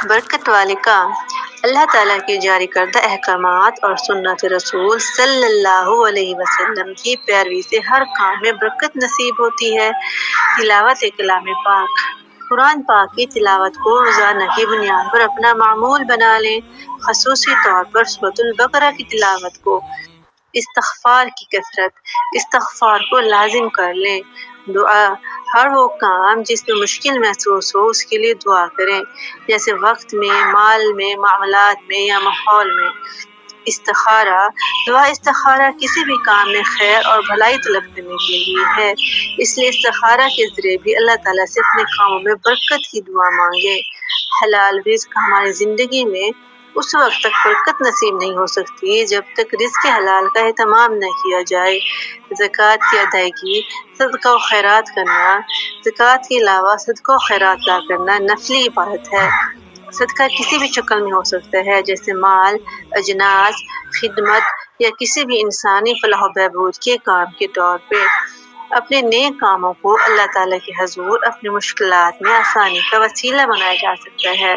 برکت والے کام۔ اللہ تعالیٰ کے جاری کردہ احکامات اور سنت رسول صلی اللہ علیہ وسلم کی پیروی سے ہر کام میں برکت نصیب ہوتی ہے۔ تلاوت کلام پاک۔ قرآن پاک کی تلاوت کو روزانہ کی بنیاد پر اپنا معمول بنا لیں، خصوصی طور پر سورۃ البقرہ کی تلاوت کو۔ استغفار کی کثرت۔ استغفار کو لازم کر لیں۔ دعا۔ ہر وہ کام جس میں مشکل محسوس ہو اس کے لیے دعا کریں، جیسے وقت میں، مال میں، معاملات میں یا ماحول میں۔ استخارہ۔ دعا استخارہ کسی بھی کام میں خیر اور بھلائی طلب کرنے کے لیے ہے، اس لیے استخارہ کے ذریعے بھی اللہ تعالیٰ سے اپنے کاموں میں برکت کی دعا مانگے۔ حلال رزق۔ ہماری زندگی میں اس وقت تک برکت نصیب نہیں ہو سکتی جب تک رزق حلال کا اہتمام نہ کیا جائے۔ زکوٰۃ کی ادائیگی۔ صدقہ و خیرات کرنا۔ زکوٰۃ کے علاوہ صدقہ و خیرات ادا کرنا نفلی عبادت ہے۔ صدقہ کسی بھی شکل میں ہو سکتا ہے، جیسے مال، اجناس، خدمت یا کسی بھی انسانی فلاح و بہبود کے کام کے طور پہ۔ اپنے نیک کاموں کو اللہ تعالیٰ کے حضور اپنی مشکلات میں آسانی کا وسیلہ بنایا جا سکتا ہے۔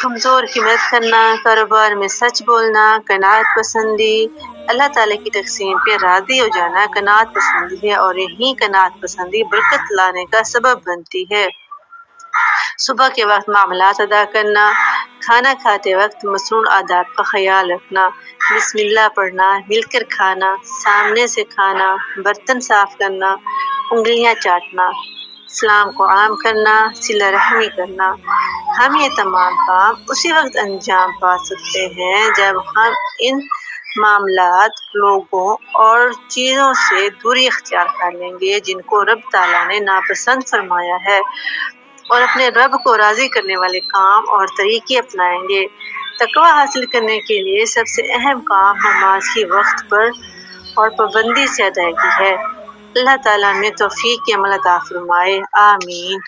کمزور کی مدد کرنا، کاروبار میں سچ بولنا، قناعت پسندی۔ اللہ تعالیٰ کی تقسیم پہ راضی ہو جانا قناعت پسندی ہے، اور یہی قناعت پسندی برکت لانے کا سبب بنتی ہے۔ صبح کے وقت معاملات ادا کرنا۔ کھانا کھاتے وقت مصنوع آداب کا خیال رکھنا، بسم اللہ پڑھنا، مل کر کھانا، سامنے سے کھانا، برتن صاف کرنا، انگلیاں چاٹنا، اسلام کو عام کرنا، صلہ رحمی کرنا۔ ہم یہ تمام کام اسی وقت انجام پا سکتے ہیں جب ہم ان معاملات، لوگوں اور چیزوں سے دوری اختیار کر لیں گے جن کو رب تعالیٰ نے ناپسند فرمایا ہے، اور اپنے رب کو راضی کرنے والے کام اور طریقے اپنائیں گے۔ تقویٰ حاصل کرنے کے لیے سب سے اہم کام نماز کی وقت پر اور پابندی سے ادائیگی ہے۔ اللہ تعالیٰ میں توفیق کی عمل عطا فرمائے، آمین۔